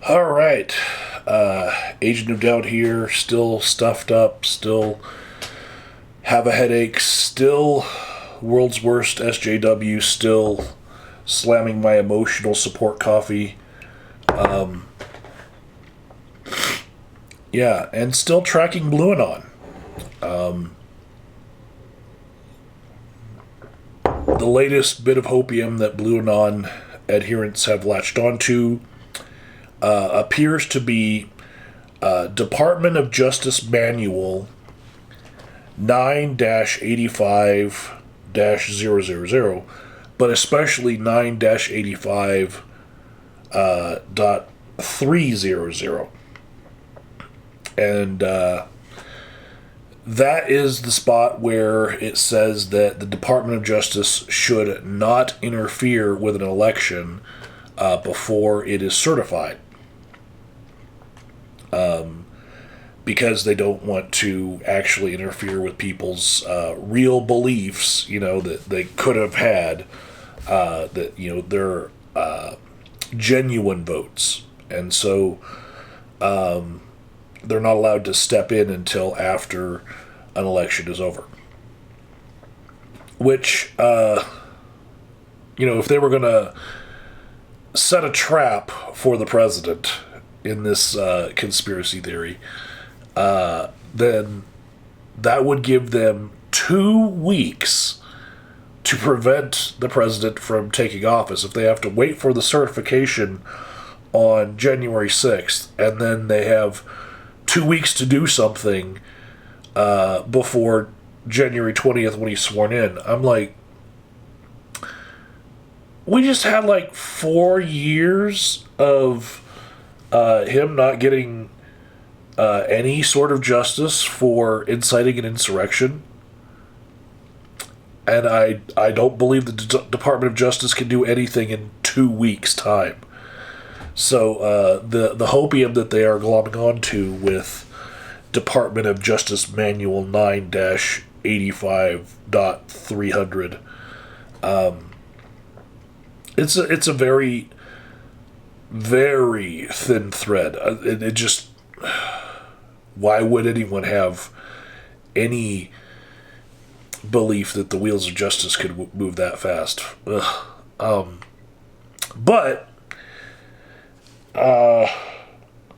All right. Agent of Doubt here, still stuffed up, still have a headache, still world's worst SJW, still slamming my emotional support coffee. Yeah, and still tracking BlueAnon. The latest bit of hopium that BlueAnon adherents have latched onto appears to be Department of Justice Manual 9-85-000, but especially 9-85.300. And that is the spot where it says that the Department of Justice should not interfere with an election before it is certified. Because they don't want to actually interfere with people's real beliefs, that they could have had, their genuine votes. And so they're not allowed to step in until after an election is over. Which, if they were going to set a trap for the president in this conspiracy theory, then that would give them 2 weeks to prevent the president from taking office. If they have to wait for the certification on January 6th, and then they have 2 weeks to do something before January 20th when he's sworn in. I'm like, we just had 4 years of him not getting any sort of justice for inciting an insurrection. And I don't believe the Department of Justice can do anything in 2 weeks' time. So the hopium that they are glomming onto with Department of Justice Manual 9-85.300, it's a very, very thin thread. It just, why would anyone have any belief that the wheels of justice could move that fast? But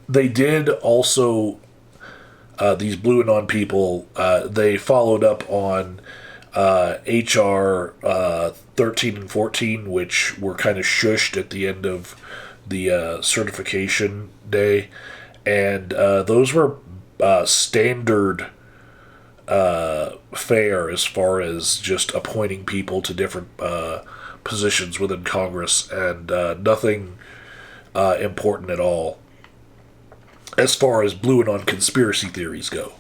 they did also, these BlueAnon people, they followed up on HR 13 and 14, which were kind of shushed at the end of the certification day. And those were standard fare as far as just appointing people to different positions within Congress, and nothing important at all as far as BlueAnon conspiracy theories go.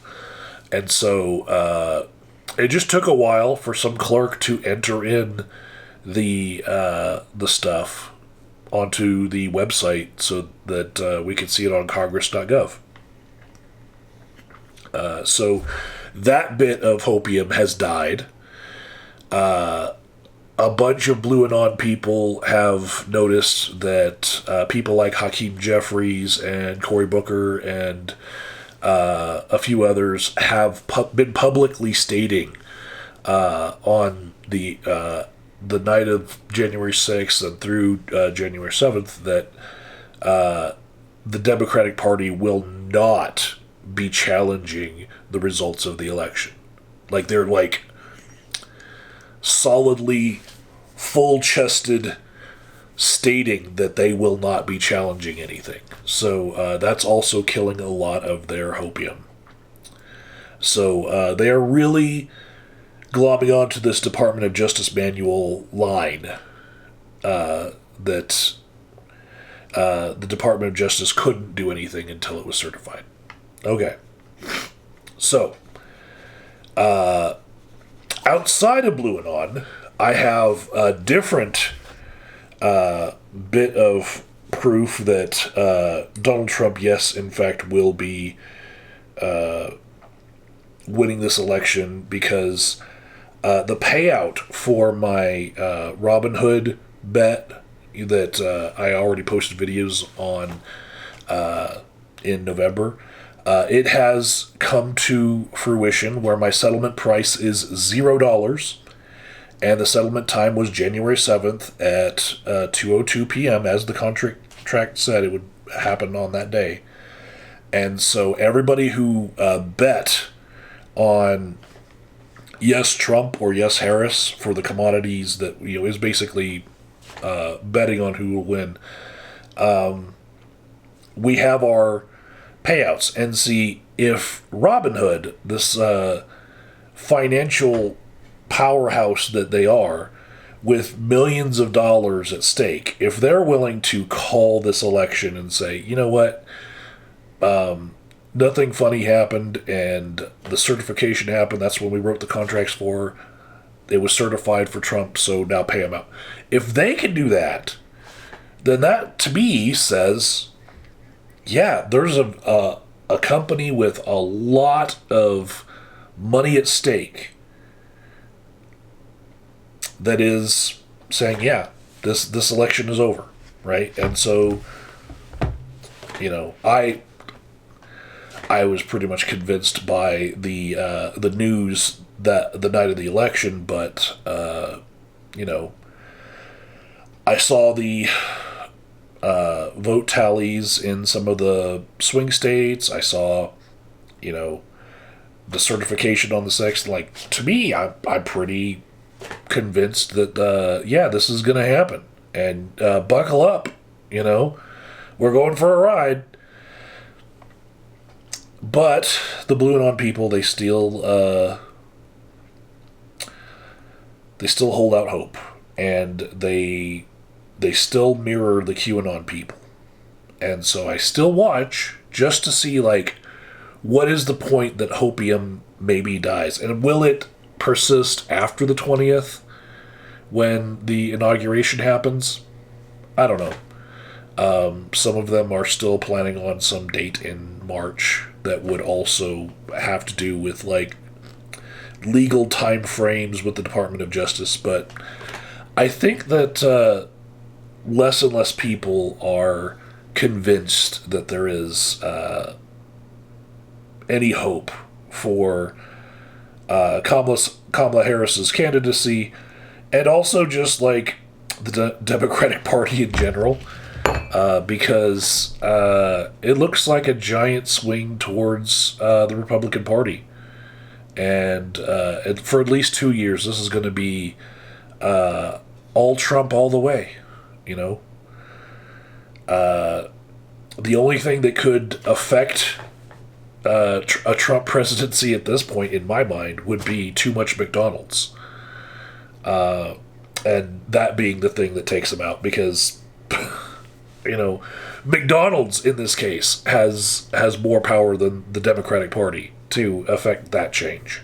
And so it just took a while for some clerk to enter in the stuff onto the website so that we could see it on congress.gov. So that bit of hopium has died. A bunch of BlueAnon people have noticed that people like Hakeem Jeffries and Cory Booker and a few others have been publicly stating on the night of January 6th and through January 7th that the Democratic Party will not be challenging the results of the election. They're solidly, full-chested stating that they will not be challenging anything. So that's also killing a lot of their hopium. So they are really glomming onto this Department of Justice Manual line that the Department of Justice couldn't do anything until it was certified. Okay. So, outside of BlueAnon, I have a different bit of proof that Donald Trump, yes, in fact, will be winning this election, because the payout for my Robinhood bet that I already posted videos on in November. It has come to fruition where my settlement price is $0, and the settlement time was January 7th at 2:02 p.m. as the contract said it would happen on that day. And so everybody who bet on yes Trump or yes Harris for the commodities that is basically betting on who will win. We have our payouts, and see if Robinhood, this financial powerhouse that they are, with millions of dollars at stake, if they're willing to call this election and say, you know what, nothing funny happened, and the certification happened, that's when we wrote the contracts for, it was certified for Trump, so now pay him out. If they can do that, then that, to me, says, yeah, there's a company with a lot of money at stake that is saying, yeah, this election is over, right? And so, I was pretty much convinced by the news that the night of the election, but I saw the vote tallies in some of the swing states. I saw, the certification on the 6th. Like, to me, I'm pretty convinced that, this is going to happen. And buckle up, we're going for a ride. But the BlueAnon people, they still hold out hope, and they still mirror the QAnon people. And so I still watch just to see, what is the point that hopium maybe dies? And will it persist after the 20th when the inauguration happens? I don't know. Some of them are still planning on some date in March that would also have to do with, legal time frames with the Department of Justice. But I think that less and less people are convinced that there is any hope for Kamala Harris's candidacy, and also just the Democratic Party in general, because it looks like a giant swing towards the Republican Party, and for at least 2 years, this is going to be all Trump all the way. The only thing that could affect a Trump presidency at this point, in my mind, would be too much McDonald's. And that being the thing that takes him out, because, McDonald's, in this case, has more power than the Democratic Party to affect that change.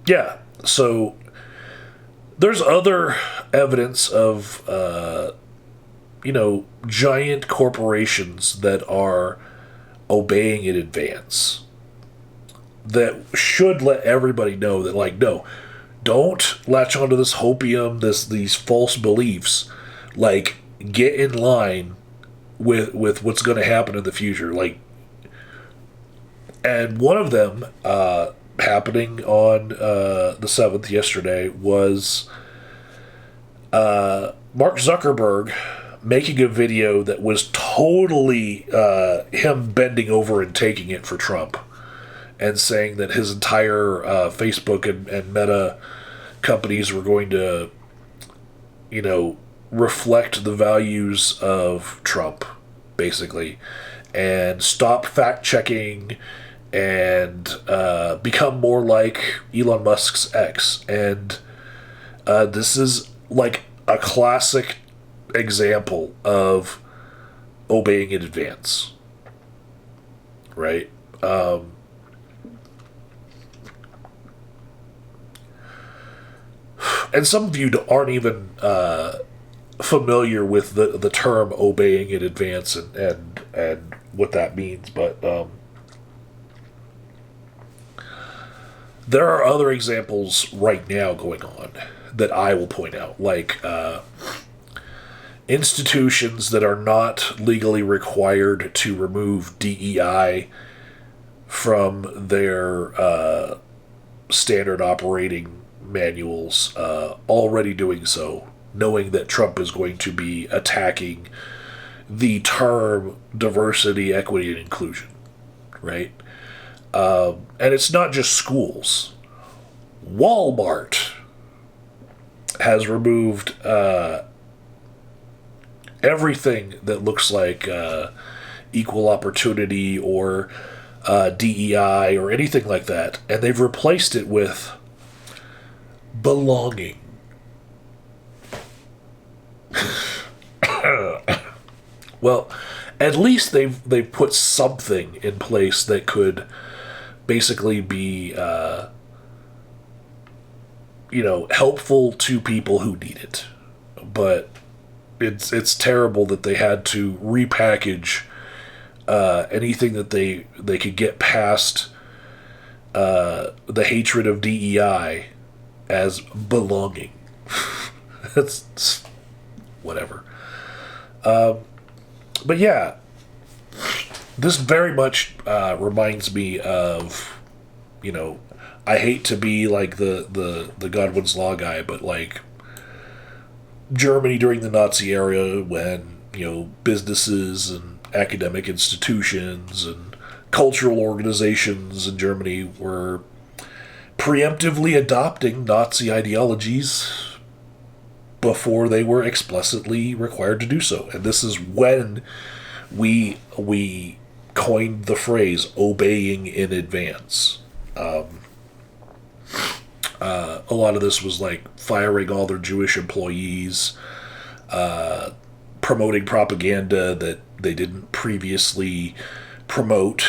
Yeah, so there's other evidence of, giant corporations that are obeying in advance that should let everybody know that, no, don't latch onto this hopium, these false beliefs. Get in line with what's going to happen in the future. And one of them, happening on the 7th yesterday, was Mark Zuckerberg making a video that was totally him bending over and taking it for Trump, and saying that his entire Facebook and Meta companies were going to, reflect the values of Trump, basically, and stop fact-checking and become more like Elon Musk's X. And this is a classic example of obeying in advance, right? And some of you aren't even familiar with the term obeying in advance and what that means, but there are other examples right now going on that I will point out, institutions that are not legally required to remove DEI from their standard operating manuals already doing so, knowing that Trump is going to be attacking the term diversity, equity, and inclusion, right? And it's not just schools. Walmart has removed everything that looks like equal opportunity or DEI or anything like that, and they've replaced it with belonging. Well, at least they've put something in place that could basically be helpful to people who need it. But it's terrible that they had to repackage anything that they could get past the hatred of DEI as belonging. That's whatever. But yeah, this very much reminds me of, I hate to be like the Godwin's Law guy, but like Germany during the Nazi era when, businesses and academic institutions and cultural organizations in Germany were preemptively adopting Nazi ideologies before they were explicitly required to do so. And this is when we coined the phrase obeying in advance. A lot of this was like firing all their Jewish employees, promoting propaganda that they didn't previously promote,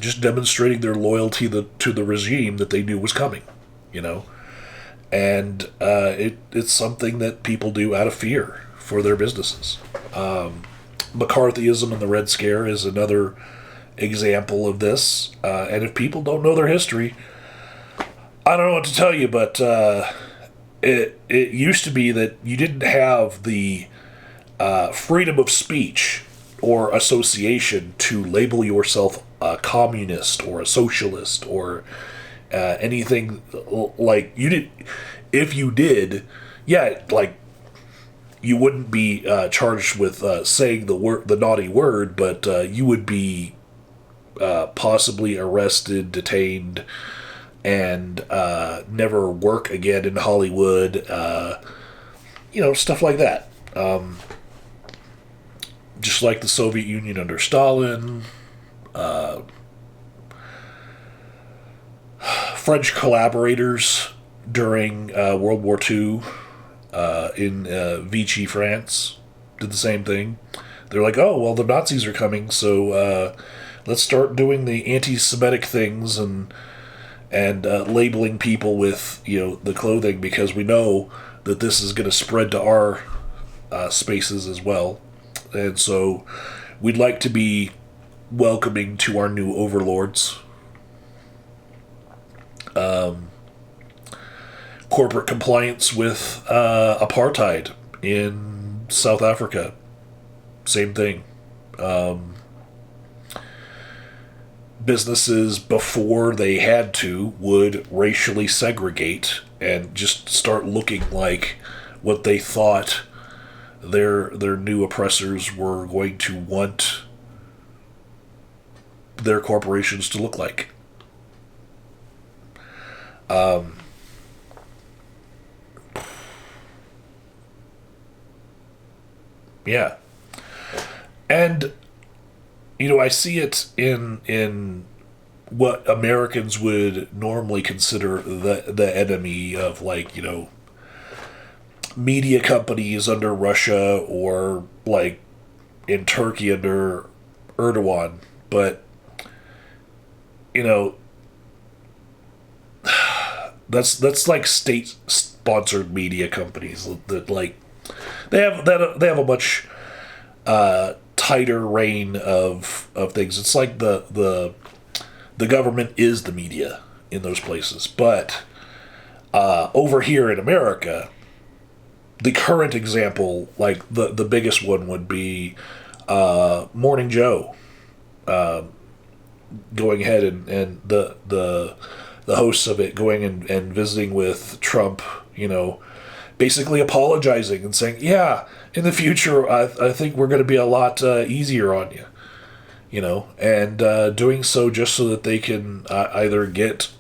just demonstrating their loyalty to the regime that they knew was coming, And it's something that people do out of fear for their businesses. McCarthyism and the Red Scare is another example of this. And if people don't know their history, I don't know what to tell you, but it used to be that you didn't have the freedom of speech or association to label yourself a communist or a socialist or anything like you did. If you did, you wouldn't be charged with saying the naughty word, but you would be possibly arrested, detained, and never work again in Hollywood. Stuff like that. Just like the Soviet Union under Stalin. French collaborators during World War II in Vichy, France, did the same thing. They're like, oh, well, the Nazis are coming, so let's start doing the anti-Semitic things and labeling people with, the clothing because we know that this is going to spread to our spaces as well. And so we'd like to be welcoming to our new overlords. Corporate compliance with apartheid in South Africa. Same thing. Businesses, before they had to, would racially segregate and just start looking like what they thought their new oppressors were going to want their corporations to look like. Yeah. And, I see it in what Americans would normally consider the enemy of, media companies under Russia or, in Turkey under Erdogan. But, that's like state-sponsored media companies that, they have a much tighter reign of things. It's like the government is the media in those places. But over here in America, the current example, like the biggest one would be Morning Joe going ahead and the hosts of it going and visiting with Trump, basically apologizing and saying, yeah, in the future, I think we're going to be a lot easier on you. And doing so just so that they can either get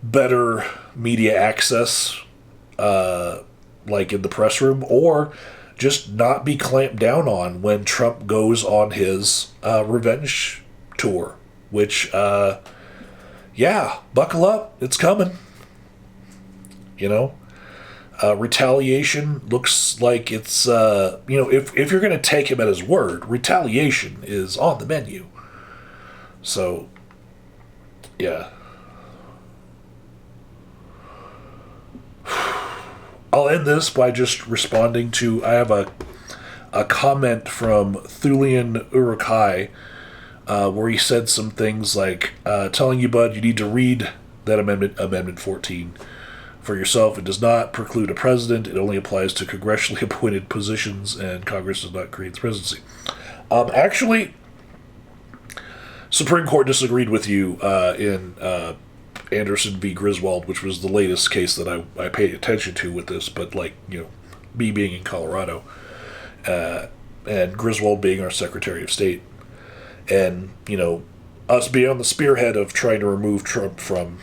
better media access, like in the press room, or just not be clamped down on when Trump goes on his revenge tour. Which, buckle up, it's coming. Retaliation looks like it's, if you're going to take him at his word, retaliation is on the menu. So, yeah. I'll end this by just responding to, I have a comment from Thulean Urukai, where he said some things like, telling you, bud, you need to read that Amendment 14 for yourself. It does not preclude a president. It only applies to congressionally appointed positions, and Congress does not create the presidency. Actually, Supreme Court disagreed with you in Anderson v. Griswold, which was the latest case that I paid attention to with this, but me being in Colorado, and Griswold being our Secretary of State, and, us being on the spearhead of trying to remove Trump from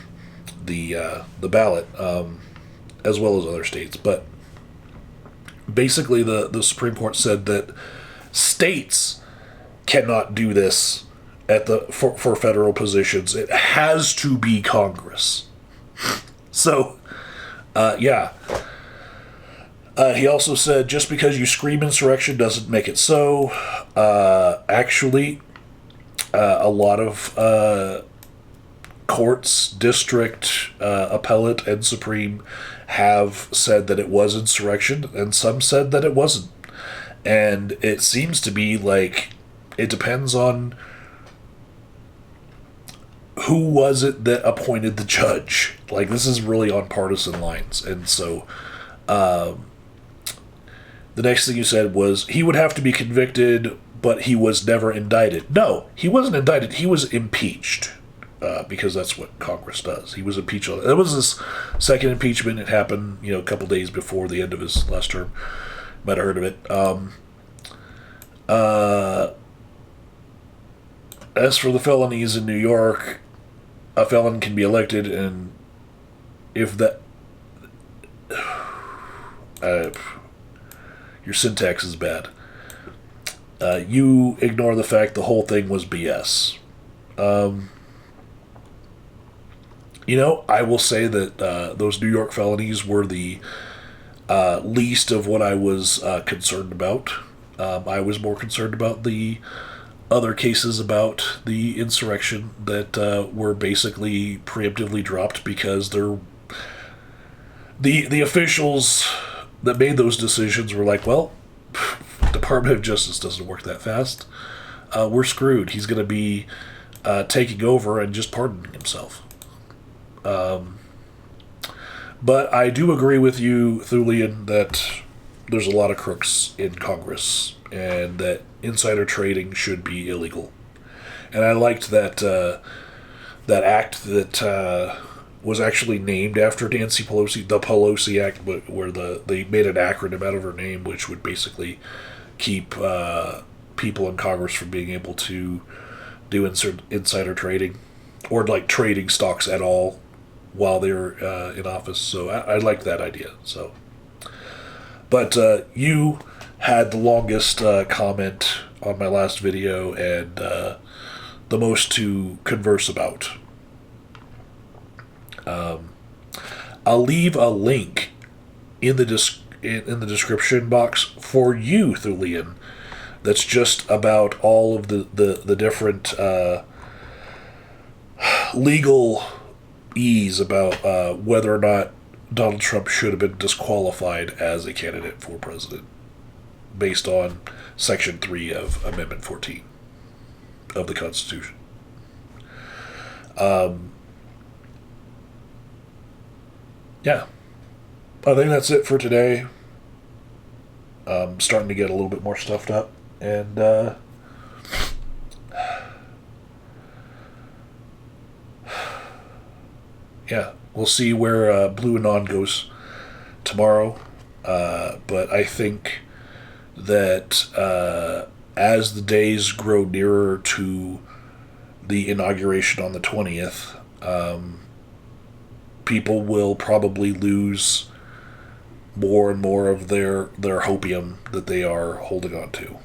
the ballot, as well as other states. But basically the Supreme Court said that states cannot do this for federal positions. It has to be Congress. So, he also said, just because you scream insurrection doesn't make it so. Actually, a lot of courts, district, appellate, and Supreme have said that it was insurrection, and some said that it wasn't. And it seems to be like it depends on who was it that appointed the judge. Like, this is really on partisan lines. And so the next thing you said was he would have to be convicted, but he was never indicted. No, he wasn't indicted. He was impeached. Because that's what Congress does. He was impeached. That was his second impeachment. It happened, a couple days before the end of his last term. Might have heard of it. As for the felonies in New York, a felon can be elected, and if that... your syntax is bad. You ignore the fact the whole thing was BS. I will say that those New York felonies were the least of what I was concerned about. I was more concerned about the other cases about the insurrection that were basically preemptively dropped because the officials that made those decisions were like, well, Department of Justice doesn't work that fast. We're screwed. He's going to be taking over and just pardoning himself. But I do agree with you, Thulean, that there's a lot of crooks in Congress, and that insider trading should be illegal. And I liked that that act that was actually named after Nancy Pelosi, the Pelosi Act, where they made an acronym out of her name, which would basically keep people in Congress from being able to do insider trading, or like trading stocks at all while they're in office. So I like that idea. So, but you had the longest comment on my last video, and the most to converse about. I'll leave a link in the description box for you, Thulean. That's just about all of the different legal ease about whether or not Donald Trump should have been disqualified as a candidate for president based on Section 3 of Amendment 14 of the Constitution. Yeah. I think that's it for today. I'm starting to get a little bit more stuffed up. And, yeah, we'll see where BlueAnon goes tomorrow. But I think that as the days grow nearer to the inauguration on the 20th, people will probably lose more and more of their hopium that they are holding on to.